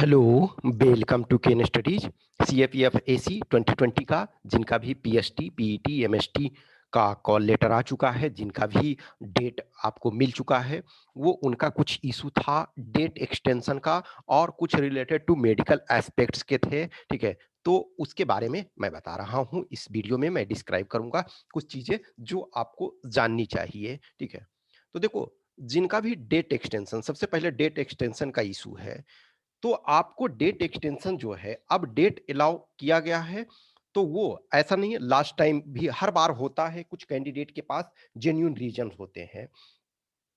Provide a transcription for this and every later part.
Hello, welcome to ken studies. CAPF AC 2020 का जिनका भी पीएसटी पीईटी एमएसटी का कॉल लेटर आ चुका है, जिनका भी डेट आपको मिल चुका है, वो उनका कुछ इशू था डेट एक्सटेंशन का और कुछ रिलेटेड टू मेडिकल एस्पेक्ट्स के थे। ठीक है, तो उसके बारे में मैं बता रहा हूँ। इस वीडियो में मैं डिस्क्राइब करूंगा कुछ चीजें जो आपको जाननी चाहिए। ठीक है, तो देखो, जिनका भी डेट एक्सटेंशन, सबसे पहले डेट एक्सटेंशन का इशू है, तो आपको डेट एक्सटेंशन जो है, अब डेट अलाउ किया गया है, तो वो ऐसा नहीं है, लास्ट टाइम भी हर बार होता है, कुछ कैंडिडेट के पास जेन्युइन रीजन होते हैं।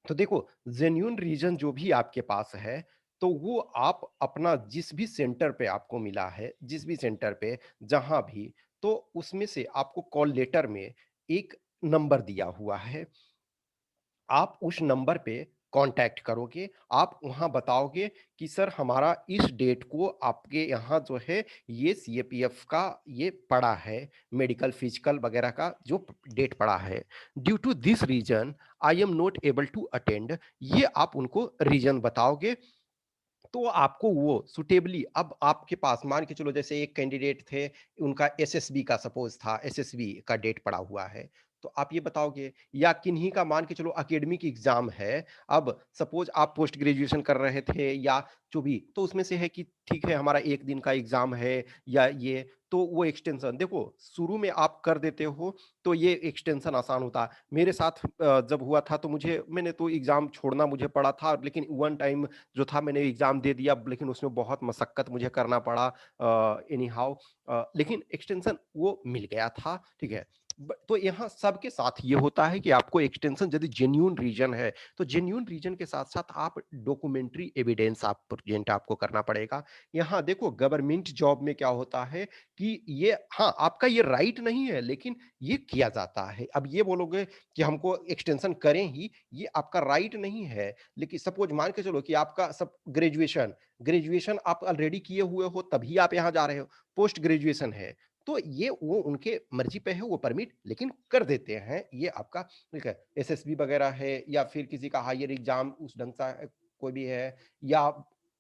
तो देखो, जेन्युइन रीजन जो भी आपके पास है, तो वो आप अपना जिस भी सेंटर पे आपको मिला है, जिस भी सेंटर पे जहां भी, तो उसमें से आपको कॉल लेटर में एक नंबर दिया हुआ है। आप उस नंबर पे कांटेक्ट करोगे, आप वहाँ बताओगे कि सर हमारा इस डेट को आपके यहाँ जो है ये सीएपीएफ का ये पड़ा है, मेडिकल फिजिकल वगैरह का जो डेट पड़ा है, due to this reason I am not able to attend, ये आप उनको रीजन बताओगे। तो आपको वो सुटेबली, अब आपके पास मान के चलो जैसे एक कैंडिडेट थे, उनका एसएसबी का सपोज था, एसएसबी का डेट पड़ा हुआ है, तो आप ये बताओगे, या किन्हीं का मान के चलो एकेडमिक एग्जाम है, अब सपोज आप पोस्ट ग्रेजुएशन कर रहे थे या जो भी, तो उसमें से है कि ठीक है हमारा एक दिन का एग्जाम है या ये, तो वो एक्सटेंशन देखो शुरू में आप कर देते हो, तो ये एक्सटेंशन आसान होता। मेरे साथ जब हुआ था तो मैंने तो एग्जाम छोड़ना मुझे पड़ा था, लेकिन वन टाइम जो था मैंने एग्जाम दे दिया, लेकिन उसमें बहुत मशक्कत मुझे करना पड़ा एनी हाउ, लेकिन एक्सटेंशन वो मिल गया था। ठीक है, तो यहाँ सबके साथ ये होता है कि आपको एक्सटेंशन यदि जेन्यून रीजन है, तो जेन्यून रीजन के साथ साथ आप डॉक्यूमेंट्री एविडेंस आप प्रेजेंट आपको करना पड़ेगा। यहाँ देखो, गवर्नमेंट जॉब में क्या होता है कि ये, हाँ आपका ये राइट नहीं है, लेकिन ये किया जाता है। अब ये बोलोगे कि हमको एक्सटेंशन करें ही, ये आपका राइट नहीं है। लेकिन सपोज मान के चलो कि आपका सब ग्रेजुएशन ग्रेजुएशन आप ऑलरेडी किए हुए हो, तभी आप यहाँ जा रहे हो, पोस्ट ग्रेजुएशन है, तो ये वो उनके मर्जी पे है, वो परमिट लेकिन कर देते हैं, ये आपका ठीक है। एसएसबी वगैरह है या फिर किसी का हायर एग्जाम उस ढंग का कोई भी है, या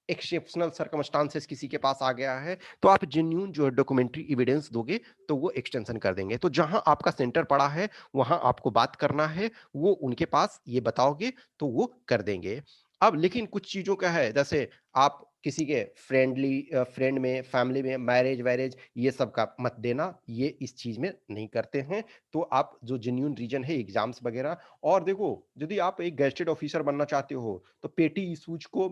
एक्सेप्शनल सर्कमस्टांसेस किसी के पास आ गया है, तो आप जेन्यून जो है डॉक्यूमेंट्री एविडेंस दोगे, तो वो एक्सटेंशन कर देंगे। तो जहां आपका सेंटर पड़ा है, वहां आपको बात करना है, वो उनके पास ये बताओगे, तो वो कर देंगे। अब लेकिन कुछ चीजों का है, जैसे आप किसी के फ्रेंड में, फैमिली में मैरिज वैरेज ये सब का मत देना, ये इस चीज में नहीं करते हैं। तो आप जो जेन्यून रीजन है एग्जाम्स वगैरह, और देखो यदि आप एक गेस्टेड ऑफिसर बनना चाहते हो, तो पेटी इशूज को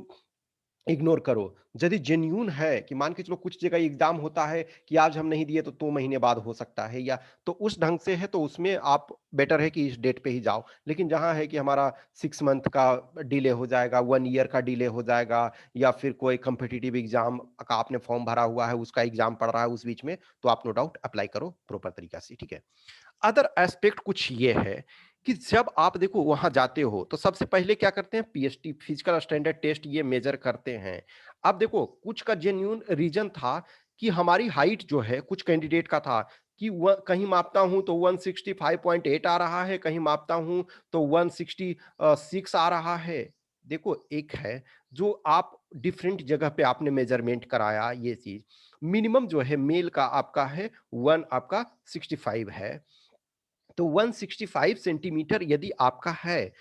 इग्नोर करो। यदि जेन्यून है कि मान के चलो कुछ जगह एग्जाम होता है कि आज हम नहीं दिए तो 2 महीने बाद हो सकता है, या तो उस ढंग से है, तो उसमें आप बेटर है कि इस डेट पे ही जाओ। लेकिन जहां है कि हमारा 6 मंथ का डिले हो जाएगा, 1 ईयर का डिले हो जाएगा, या फिर कोई कम्पिटिटिव एग्जाम का आपने फॉर्म भरा हुआ है, उसका एग्जाम पड़ रहा है उस बीच में, तो आप नो डाउट अप्लाई करो प्रॉपर तरीका से। ठीक है, अदर एस्पेक्ट कुछ ये है कि जब आप देखो वहां जाते हो, तो सबसे पहले क्या करते हैं, पीएसटी फिजिकल स्टैंडर्ड टेस्ट ये मेजर करते हैं। अब देखो, कुछ का जेन्यून रीजन था कि हमारी हाइट जो है, कुछ कैंडिडेट का था कि कहीं मापता हूं तो 165.8 आ रहा है, कहीं मापता हूं तो 166 आ रहा है। देखो, एक है जो आप डिफरेंट जगह पे आपने मेजरमेंट कराया, ये चीज मिनिमम जो है मेल का आपका है 165 है, तो 165 सेंटीमीटर यदि आपका है,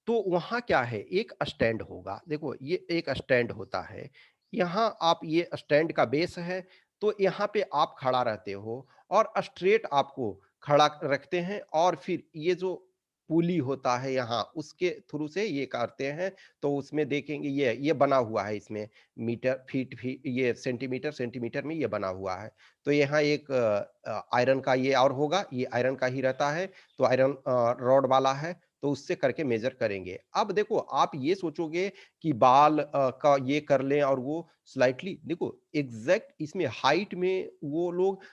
तो वहां क्या है, एक स्टैंड होगा। देखो, ये एक स्टैंड होता है, यहां आप, ये स्टैंड का बेस है, तो यहाँ पे आप खड़ा रहते हो और स्ट्रेट आपको खड़ा रखते हैं, और फिर ये जो पुली होता है यहाँ, उसके थ्रू से ये करते हैं। तो उसमें देखेंगे ये बना हुआ है, इसमें मीटर फीट फीट ये सेंटीमीटर सेंटीमीटर में ये बना हुआ है। तो यहाँ एक आयरन का ये और होगा, ये आयरन का ही रहता है, तो आयरन रॉड वाला है, तो उससे करके मेजर करेंगे। अब देखो, आप ये सोचोगे कि बाल का ये कर लें, और वो स्लाइटली देखो, एग्जैक्ट इसमें हाइट में वो लोग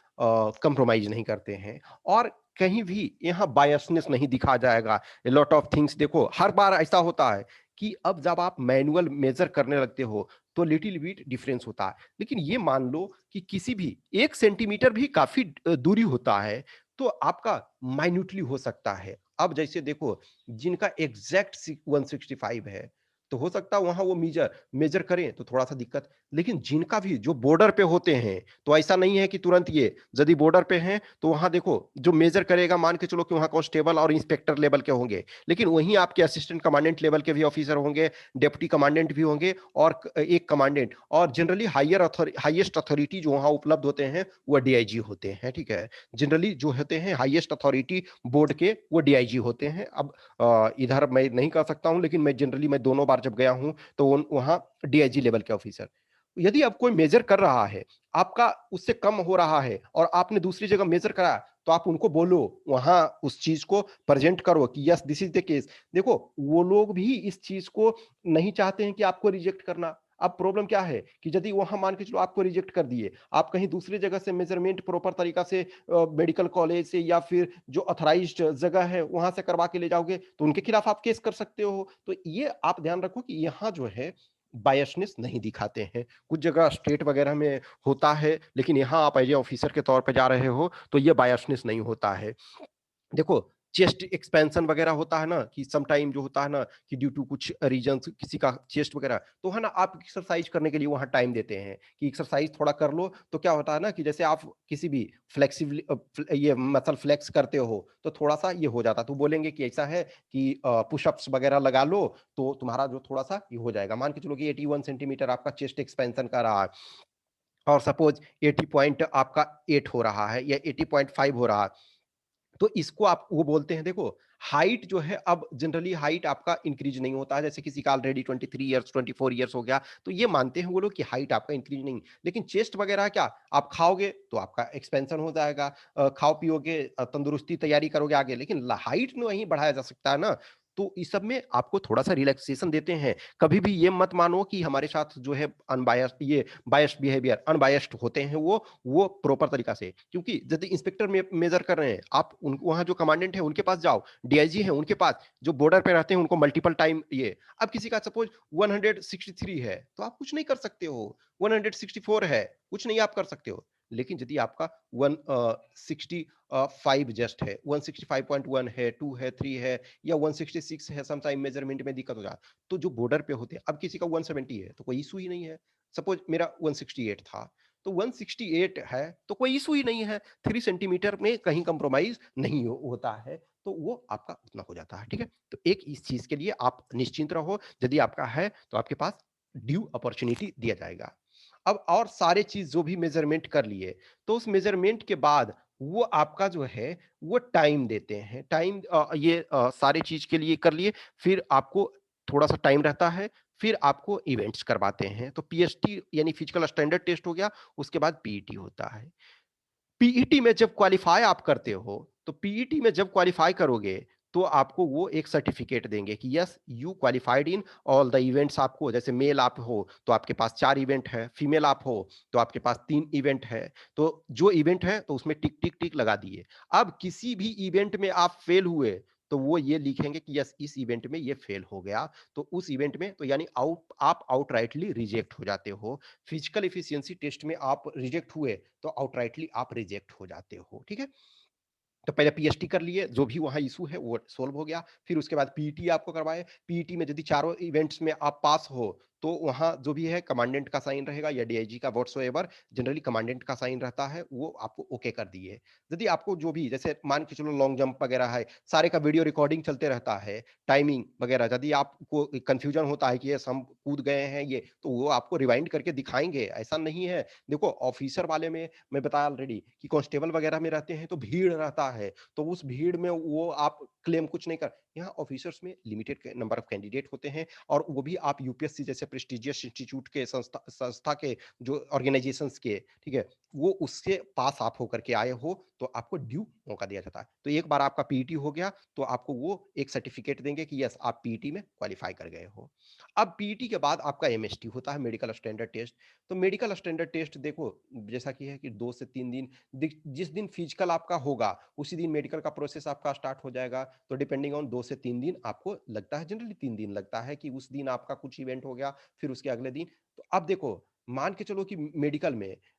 कंप्रोमाइज नहीं करते हैं, और कहीं भी यहाँ बायसनेस नहीं दिखा जाएगा। लॉट ऑफ थिंग्स, देखो हर बार ऐसा होता है कि अब जब आप मैनुअल मेजर करने लगते हो, तो लिटिल बिट डिफरेंस होता है। लेकिन ये मान लो कि किसी भी 1 सेंटीमीटर भी काफी दूरी होता है, तो आपका माइन्यूटली हो सकता है। अब जैसे देखो, जिनका एग्जैक्ट 165 है, तो हो सकता है वहाँ वो मेजर मेजर करें तो थोड़ा-सा दिक्कत। लेकिन जिनका भी जो बॉर्डर पे होते हैं, तो ऐसा नहीं है कि तुरंत ये यदि बॉर्डर पे हैं, तो वहाँ देखो जो मेजर करेगा मान के चलो कि वहाँ कांस्टेबल और इंस्पेक्टर लेवल के होंगे। लेकिन वहीं आपके असिस्टेंट कमांडेंट लेवल के भी ऑफिसर होंगे, डिप्टी कमांडेंट भी होंगे और एक कमांडेंट और जनरली हाईएस्ट अथॉरिटी जो वहाँ उपलब्ध होते हैं, वो डीआईजी होते हैं, ठीक है? जनरली जो होते हैं हाईएस्ट अथॉरिटी बोर्ड के, वो डीआईजी होते हैं। अब इधर मैं नहीं कह सकता हूँ, लेकिन मैं दोनों बार जब गया हूँ, तो वहाँ डीआईजी लेवल के ऑफिसर। यदि अब कोई मेजर कर रहा है, आपका उससे कम हो रहा है और आपने दूसरी जगह मेजर करा, तो आप उनको बोलो, वहाँ उस चीज़ को प्रेज़ेंट करो कि yes this is the case. देखो, वो लोग भी इस चीज़ को नहीं चाहते हैं कि आपको रिजेक्ट करना। अब प्रॉब्लम क्या है कि यदि वहाँ मान के चलो आपको रिजेक्ट कर दिए, आप कहीं दूसरी जगह से मेज़रमेंट प्रॉपर तरीका से मेडिकल कॉलेज से या फिर जो ऑथराइज्ड जगह है, वहाँ से करवा के ले जाओगे, तो उनके खिलाफ आप केस कर सकते हो। तो ये आप ध्यान रखो कि यहाँ जो है बायसनेस नहीं दिखाते हैं। कुछ जगह स्टेट वगैरह में होता है, लेकिन यहाँ आप एज़ ए ऑफिसर के तौर पे जा रहे हो, तो ये बायसनेस नहीं होता है। देखो, चेस्ट एक्सपेंशन वगैरह होता है ना कि सम टाइम जो होता है ना कि ड्यू टू कुछ रीजंस किसी का चेस्ट वगैरह, तो है ना आप एक्सरसाइज करने के लिए वहाँ टाइम देते हैं कि एक्सरसाइज थोड़ा कर लो, तो क्या होता है ना कि जैसे आप किसी भी ये मसल फ्लेक्स करते हो, तो थोड़ा-सा ये हो जाता है। तो बोलेंगे कि ऐसा है कि पुशअप्स वगैरह लगा लो, तो तुम्हारा जो थोड़ा-सा ये हो जाएगा। मान के चलो कि 81 सेंटीमीटर आपका चेस्ट एक्सपेंशन का रहा है और सपोज़ 80 पॉइंट आपका 8 हो रहा है या 80.5 हो रहा है। तो इसको आप वो बोलते हैं देखो, हाइट जो है अब जनरली हाइट आपका इंक्रीज़ नहीं होता है, जैसे किसी का ऑलरेडी 23 इयर्स, 24 इयर्स हो गया, तो ये मानते हैं वो लोग कि हाइट आपका इंक्रीज़ नहीं। लेकिन चेस्ट वगैरह क्या, आप खाओगे तो आपका एक्सपेंशन हो जाएगा, खाओ-पियोगे, तंदुरुस्ती तैयारी करोगे आगे, लेकिन ल हाइट नहीं बढ़ाया जा सकता है ना, तो इस सब में आपको थोड़ा-सा रिलैक्सेशन देते हैं। कभी भी ये मत मानो कि हमारे साथ जो है बायस्ड बिहेवियर, अनबायस्ड होते हैं वो प्रॉपर तरीका से, क्योंकि यदि इंस्पेक्टर मेजर कर रहे हैं, आप उन वहाँ जो कमांडेंट है उनके पास जाओ, डीआईजी है उनके पास, जो बॉर्डर पे रहते हैं उनको मल्टीपल टाइम ये, अब किसी का सपोज 163 है तो आप कुछ नहीं कर सकते हो, 164 है कुछ नहीं आप कर सकते हो। लेकिन यदि आपका 165 जस्ट है, 165.1 है, 2 है, 3 है या 166 है, समटाइम मेजरमेंट में दिक्कत हो जाता है, तो जो बॉर्डर पे होते हैं, अब किसी का 170 है तो कोई इशू ही नहीं है। सपोज मेरा 168 था, तो 168 है तो कोई इशू ही नहीं है, 3 सेंटीमीटर में कहीं कंप्रोमाइज नहीं होता है, तो वो आपका उतना हो जाता है, ठीक है? तो एक इस चीज के लिए आप निश्चिंत रहो, यदि आपका है तो आपके पास ड्यू अपॉर्चुनिटी दिया जाएगा। अब और सारे चीज जो भी मेजरमेंट कर लिए, तो उस मेजरमेंट के बाद वो आपका जो है वो टाइम देते हैं। टाइम ये सारे चीज के लिए कर लिए, फिर आपको थोड़ा सा टाइम रहता है, फिर आपको इवेंट्स करवाते हैं। तो पीएसटी यानी फिजिकल स्टैंडर्ड टेस्ट हो गया, उसके बाद पीईटी होता है। पीईटी में जब क्वालीफाई आप करते हो, तो पीईटी में जब क्वालीफाई करोगे, तो आपको वो एक सर्टिफिकेट देंगे कि yes you qualified in all the events. आपको जैसे मेल आप हो, तो आपके पास 4 इवेंट है, फीमेल आप हो, तो आपके पास 3 इवेंट है। तो जो इवेंट है, तो उसमें टिक, टिक, टिक लगा दिए। अब किसी भी इवेंट में आप फेल हुए, तो वो ये लिखेंगे कि यस इस इवेंट में ये फेल हो गया, तो उस इवेंट में तो यानी आप आउटराइटली रिजेक्ट हो जाते हो। फिजिकल एफिशिएंसी टेस्ट में आप रिजेक्ट हुए, तो आउटराइटली आप रिजेक्ट हो जाते हो, ठीक है? तो पहले पीएचडी कर लिए, जो भी वहाँ इश्यू है वो सॉल्व हो गया। फिर उसके बाद पीईटी आपको करवाए। पीईटी में यदि चारों इवेंट्स में आप पास हो, तो वहाँ जो भी है कमांडेंट का साइन रहेगा या डीआईजी का व्हाट्सोएवर, जनरली कमांडेंट का साइन रहता है, वो आपको ओके कर दिए। यदि आपको जो भी जैसे मान के चलो लॉन्ग जंप वगैरह है, सारे का वीडियो रिकॉर्डिंग चलते रहता है, टाइमिंग वगैरह, यदि आपको कन्फ्यूजन होता है कि यस हम कूद गए हैं ये, तो वो आपको रिवाइंड करके दिखाएँगे, ऐसा नहीं है। देखो ऑफिसर वाले में मैं बताया ऑलरेडी कि कांस्टेबल वगैरह में रहते हैं तो भीड़ रहता है, तो उस भीड़ में वो आप क्लेम कुछ नहीं कर। यहाँ ऑफिसर्स में लिमिटेड नंबर ऑफ कैंडिडेट होते हैं और वो भी आप यूपीएससी जैसे प्रेस्टिजियस इंस्टीट्यूट के संस्था के जो ऑर्गेनाइजेशंस के, ठीक है, वो उससे पास आप होकर के आए हो, तो आपको ड्यू मौका दिया जाता है। तो एक बार आपका पीईटी हो गया, तो आपको वो एक सर्टिफिकेट देंगे कि यस आप पीईटी में क्वालिफाई कर गए हो। अब पीईटी के बाद आपका एमएसटी होता है, मेडिकल स्टैंडर्ड टेस्ट। तो मेडिकल स्टैंडर्ड टेस्ट देखो, जैसा कि है कि 2 से 3 दिन, जिस दिन फिजिकल आपका होगा, उसी दिन मेडिकल का प्रोसेस आपका स्टार्ट हो जाएगा। तो डिपेंडिंग ऑन 2 से 3 दिन आपको लगता है, जनरली 3 दिन लगता है कि उस दिन आपका कुछ इवेंट हो गया, फिर उसके अगले दिन। तो अब देखो, मान के चलो कि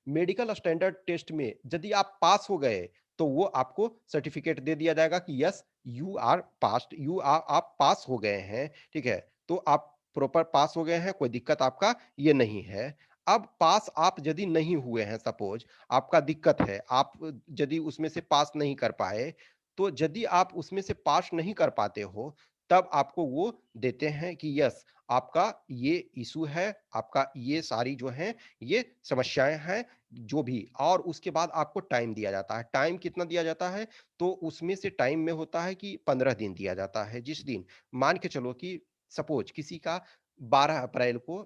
मेडिकल स्टैंडर्ड टेस्ट में यदि आप पास हो गए, तो वो आपको सर्टिफिकेट दे दिया जाएगा कि यस यू आर पास्ड, आप पास हो गए हैं, ठीक है? तो आप प्रॉपर पास हो गए हैं, कोई दिक्कत आपका ये नहीं है। अब पास आप यदि नहीं हुए हैं, सपोज़ आपका दिक्कत है, आप यदि उसमें से पास नहीं कर पाए, तो यदि आप उसमें से पास नहीं कर पाते हो, तब आपको वो देते हैं कि यस, आपका ये इश्यू है, आपका ये सारी जो हैं, ये समस्याएँ हैं, जो भी, और उसके बाद आपको टाइम दिया जाता है। टाइम कितना दिया जाता है? तो उसमें से टाइम में होता है कि 15 दिन दिया जाता है। जिस दिन मान के चलो कि सपोज़ किसी का 12 अप्रैल को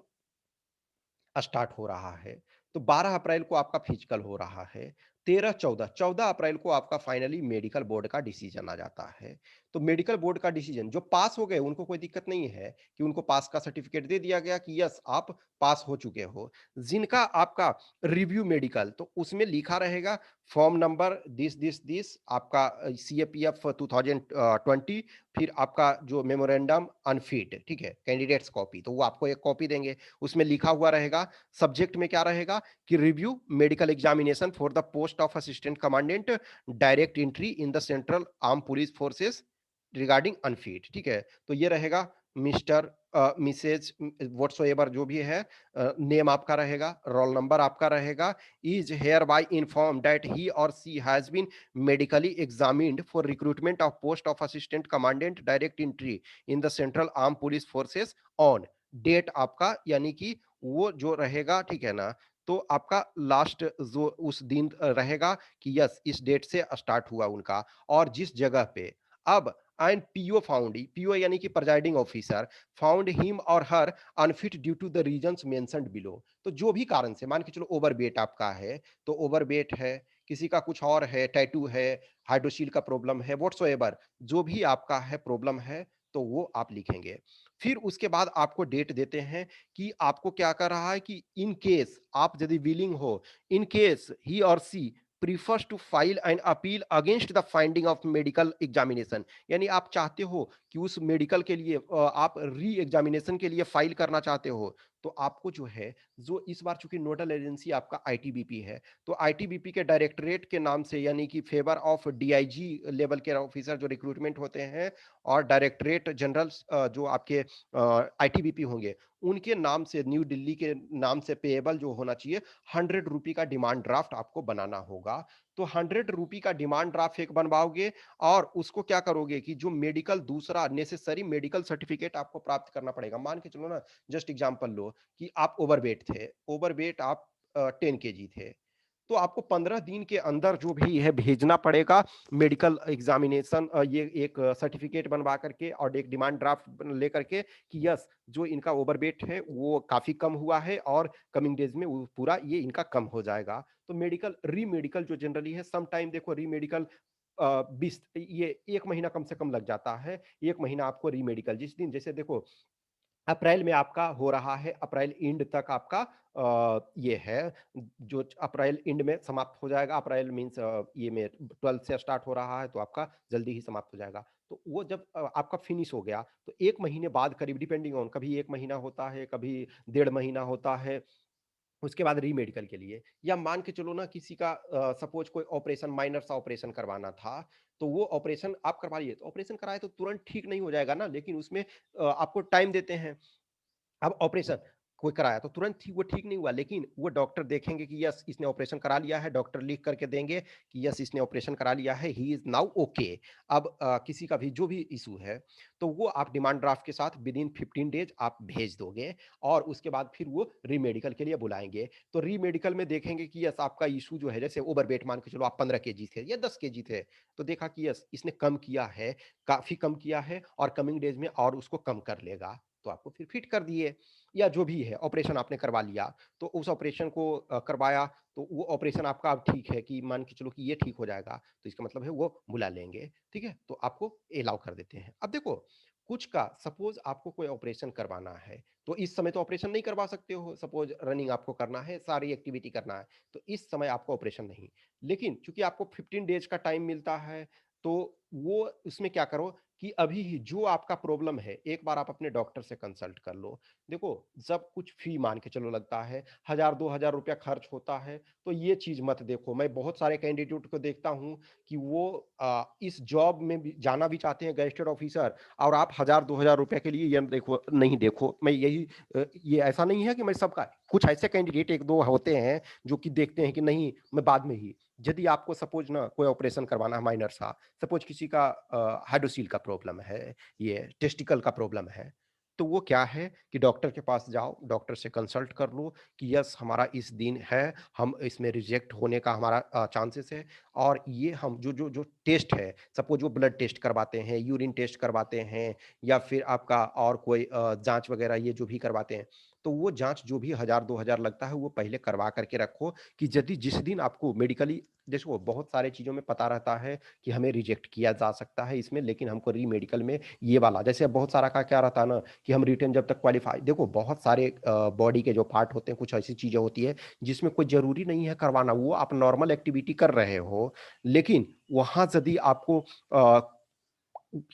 स्टार्ट हो रहा है, तो 12 अप्रैल को आपका फिजिकल हो रहा है, 13, 14, 14 अप्रैल को आपका फाइनली मेडिकल बोर्ड का डिसीजन आ जाता है। तो मेडिकल बोर्ड का डिसीजन, जो पास हो गए उनको कोई दिक्कत नहीं है कि उनको पास का सर्टिफिकेट दे दिया गया कि यस, आप पास हो चुके हो। जिनका आपका रिव्यू मेडिकल, तो उसमें लिखा रहेगा फॉर्म नंबर दिस आपका सीएपीएफ 2020, फिर आपका जो मेमोरेंडम अनफिट, ठीक है, कैंडिडेट्स कॉपी, तो वो आपको एक कॉपी देंगे। उसमें लिखा हुआ रहेगा, सब्जेक्ट में क्या रहेगा कि review medical examination for the post of assistant commandant, direct entry in the central arm police forces regarding unfit, ठीक है। तो ये रहेगा मिस्टर मिसेज व्हाटसोएवर जो भी है, नेम आपका रहेगा, रोल नंबर आपका रहेगा, is hereby inform that he और she has been medically examined for recruitment of post of assistant commandant direct entry in the central arm police forces on date आपका, यानी कि वो जो रहेगा, ठीक है ना, तो आपका लास्ट जो उस दिन रहेगा कि यस, इस डेट से स्टार्ट हुआ उनका, और जिस जगह पे अब एंड पीओ फाउंड, पीओ यानी कि प्रिजाइडिंग ऑफिसर फाउंड हिम और her unfit due to the reasons mentioned below. तो जो भी कारण से, मान के चलो ओवरवेट आपका है, तो ओवरवेट है, किसी का कुछ और है, टैटू है, हाइड्रोसील का प्रॉब्लम है, व्हाटसोएवर जो भी आपका है प्रॉब्लम है, तो वो आप लिखेंगे। फिर उसके बाद आपको डेट देते हैं कि आपको क्या कर रहा है कि इन केस आप यदि विलिंग हो, इन केस ही और she prefers to file an appeal against the finding of medical examination, यानी आप चाहते हो कि उस मेडिकल के लिए आप री एग्जामिनेशन के लिए फाइल करना चाहते हो, तो आपको जो है, जो इस बार चूंकि नोडल एजेंसी आपका आईटीबीपी है, तो आईटीबीपी के डायरेक्टरेट के नाम से, यानी कि फेवर ऑफ डीआईजी लेवल के ऑफिसर जो रिक्रूटमेंट होते हैं, और डायरेक्टरेट जनरल जो आपके आईटीबीपी होंगे, उनके नाम से, न्यू दिल्ली के नाम से पेएबल जो होना चाहिए, 100 रुपी का डिमांड ड्राफ्ट आपको बनाना होगा। तो 100 रुपी का डिमांड ड्राफ्ट एक बनवाओगे, और उसको क्या करोगे कि जो मेडिकल दूसरा नेसेसरी मेडिकल सर्टिफिकेट आपको प्राप्त करना पड़ेगा। मान के चलो ना, जस्ट एग्जांपल लो कि आप ओवरवेट थे, ओवरवेट आप 10 केजी थे, तो आपको 15 दिन के अंदर जो भी है भेजना पड़ेगा मेडिकल एग्जामिनेशन, ये एक सर्टिफिकेट बनवा करके और एक डिमांड ड्राफ्ट लेकर के कि यस, जो इनका ओवरवेट है वो काफी कम हुआ है, और कमिंग डेज में वो पूरा ये इनका कम हो जाएगा। तो मेडिकल री मेडिकल जो जनरली है, सम टाइम देखो री मेडिकल 20 ये 1 महीना कम से कम लग जाता है। 1 महीना आपको री मेडिकल, जिस दिन जैसे देखो अप्रैल में आपका हो रहा है, अप्रैल एंड तक आपका ये है, जो अप्रैल एंड में समाप्त हो जाएगा। अप्रैल मीन्स ये में 12 से स्टार्ट हो रहा है, तो आपका जल्दी ही समाप्त हो जाएगा। तो वो जब आपका फिनिश हो गया, तो 1 महीने बाद करीब, डिपेंडिंग ऑन, कभी 1 महीना होता है, कभी 1.5 महीना होता है, उसके बाद रीमेडिकल के लिए। या मान के चलो ना, किसी का सपोज कोई ऑपरेशन, माइनर सा ऑपरेशन करवाना था, तो वो ऑपरेशन आप करवा लिए, तो ऑपरेशन कराए तो तुरंत ठीक नहीं हो जाएगा ना, लेकिन उसमें आपको टाइम देते हैं। अब ऑपरेशन कोई कराया तो तुरंत ठीक, वो ठीक नहीं हुआ, लेकिन वो डॉक्टर देखेंगे कि यस, इसने ऑपरेशन करा लिया है, डॉक्टर लिख करके देंगे कि यस, इसने ऑपरेशन करा लिया है, ही इज नाउ ओके। अब किसी का भी जो भी इशू है, तो वो आप डिमांड ड्राफ्ट के साथ विद इन 15 डेज आप भेज दोगे, और उसके बाद फिर वो रीमेडिकल के लिए बुलाएंगे। तो रीमेडिकल में देखेंगे कि यस, आपका इशू जो है, जैसे ओवरवेट, मान के चलो आप 15 केजी थे या 10 केजी थे, तो देखा कि यस, इसने कम किया है, काफी कम किया है, और कमिंग डेज में और उसको कम कर लेगा, तो आपको फिर फिट कर दिए। या जो भी है, ऑपरेशन आपने करवा लिया, तो उस ऑपरेशन को करवाया, तो वो ऑपरेशन आपका अब ठीक है, कि मान के चलो कि ये ठीक हो जाएगा, तो इसका मतलब है वो बुला लेंगे, ठीक है, तो आपको अलाउ कर देते हैं। अब देखो, कुछ का सपोज आपको कोई ऑपरेशन करवाना है, तो इस समय तो ऑपरेशन नहीं करवा सकते हो, सपोज रनिंग आपको करना है, सारी एक्टिविटी करना है, तो इस समय आपको ऑपरेशन नहीं। लेकिन चूंकि आपको 15 डेज का टाइम मिलता है, तो वो उसमें क्या करो कि अभी जो आपका प्रॉब्लम है, एक बार आप अपने डॉक्टर से कंसल्ट कर लो। देखो, जब कुछ फी मान के चलो लगता है, 1000-2000 रुपया खर्च होता है, तो ये चीज़ मत देखो। मैं बहुत सारे कैंडिडेट को देखता हूँ कि वो इस जॉब में भी जाना भी चाहते हैं गैजेटेड ऑफिसर, और आप 1000-2000 रुपये के लिए ये देखो नहीं देखो। मैं यही ये ऐसा नहीं है कि मैं सबका, कुछ ऐसे कैंडिडेट 1-2 होते हैं जो कि देखते हैं कि नहीं, मैं बाद में ही। यदि आपको सपोज़ ना कोई ऑपरेशन करवाना है माइनर सा, सपोज किसी का हाइड्रोसील का प्रॉब्लम है, ये टेस्टिकल का प्रॉब्लम है, तो वो क्या है कि डॉक्टर के पास जाओ, डॉक्टर से कंसल्ट कर लो कि यस हमारा इस दिन है, हम इसमें रिजेक्ट होने का हमारा चांसेस है, और ये हम जो जो जो टेस्ट है, सपोज वो ब्लड टेस्ट करवाते हैं, यूरिन टेस्ट करवाते हैं, या फिर आपका और कोई जांच वगैरह ये जो भी करवाते हैं, तो वो जांच जो भी 1000-2000 लगता है वो पहले करवा करके रखो, कि यदि जिस दिन आपको मेडिकली, देखो बहुत सारे चीज़ों में पता रहता है कि हमें रिजेक्ट किया जा सकता है इसमें, लेकिन हमको री मेडिकल में ये वाला, जैसे अब बहुत सारा का क्या रहता है ना कि हम रिटर्न जब तक क्वालिफाई, देखो बहुत सारे बॉडी के जो पार्ट होते हैं, कुछ ऐसी चीज़ें होती है जिसमें कोई ज़रूरी नहीं है करवाना, वो आप नॉर्मल एक्टिविटी कर रहे हो, लेकिन वहाँ यदि आपको अ,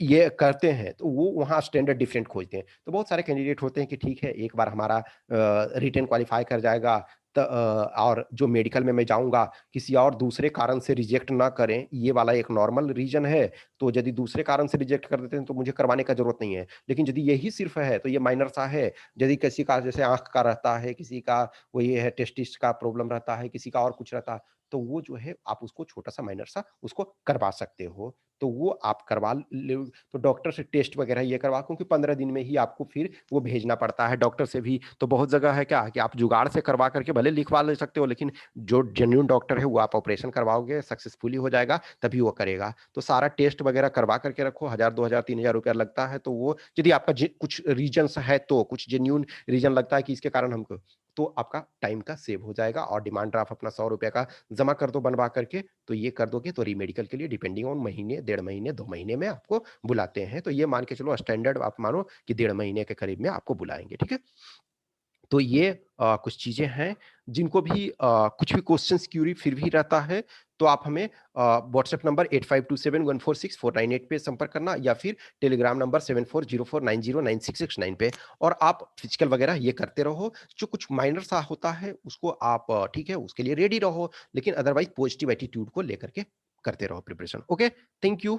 ये करते हैं तो वो वहाँ स्टैंडर्ड डिफरेंट खोजते हैं। तो बहुत सारे कैंडिडेट होते हैं कि ठीक है, एक बार हमारा रिटेन क्वालीफाई कर जाएगा, और जो मेडिकल में मैं जाऊँगा, किसी और दूसरे कारण से रिजेक्ट ना करें, ये वाला एक नॉर्मल रीज़न है। तो यदि दूसरे कारण से रिजेक्ट कर देते हैं तो मुझे करवाने का ज़रूरत नहीं है। लेकिन यदि यही सिर्फ़ है तो ये माइनर सा है। यदि किसी का जैसे आँख का रहता है, किसी का वो ये है टेस्टिस का प्रॉब्लम रहता है, किसी का और कुछ रहता है, तो वो जो है आप उसको छोटा-सा माइनर सा उसको करवा सकते हो। तो वो आप करवा ले, तो डॉक्टर से टेस्ट वगैरह ये करवा, क्योंकि 15 दिन में ही आपको फिर वो भेजना पड़ता है डॉक्टर से भी। तो बहुत जगह है क्या कि आप जुगाड़ से करवा करके भले लिखवा ले सकते हो, लेकिन जो जेन्युइन डॉक्टर है वो आप ऑपरेशन करवाओगे, सक्सेसफुली हो जाएगा तभी वो करेगा। तो सारा टेस्ट वगैरह करवा करके रखो, 1000-2000-3000 रुपया लगता है, तो वो यदि आपका कुछ रीजन है, तो कुछ जेन्युइन रीजन लगता है कि इसके कारण हमको, तो आपका टाइम का सेव हो जाएगा, और डिमांड ड्राफ्ट अपना 100 रुपये का जमा कर दो बनवा करके। तो ये कर दोगे तो रीमेडिकल के लिए डिपेंडिंग ऑन महीने, 1.5 महीने, 2 महीने में आपको बुलाते हैं। तो ये मान के चलो स्टैंडर्ड आप मानो कि 1.5 महीने के करीब में आपको बुलाएंगे, ठीक है। तो ये कुछ चीजें हैं जिनको भी कुछ भी क्वेश्चंस क्यूरी फिर भी रहता है, तो आप हमें व्हाट्सएप नंबर 8527146498 पे संपर्क करना, या फिर टेलीग्राम नंबर 7404909669 पे। और आप फिजिकल वगैरह ये करते रहो, जो कुछ माइनर सा होता है उसको आप ठीक है उसके लिए रेडी रहो, लेकिन अदरवाइज पॉजिटिव एटीट्यूड को लेकर के करते रहो प्रिपरेशन। Okay, thank you.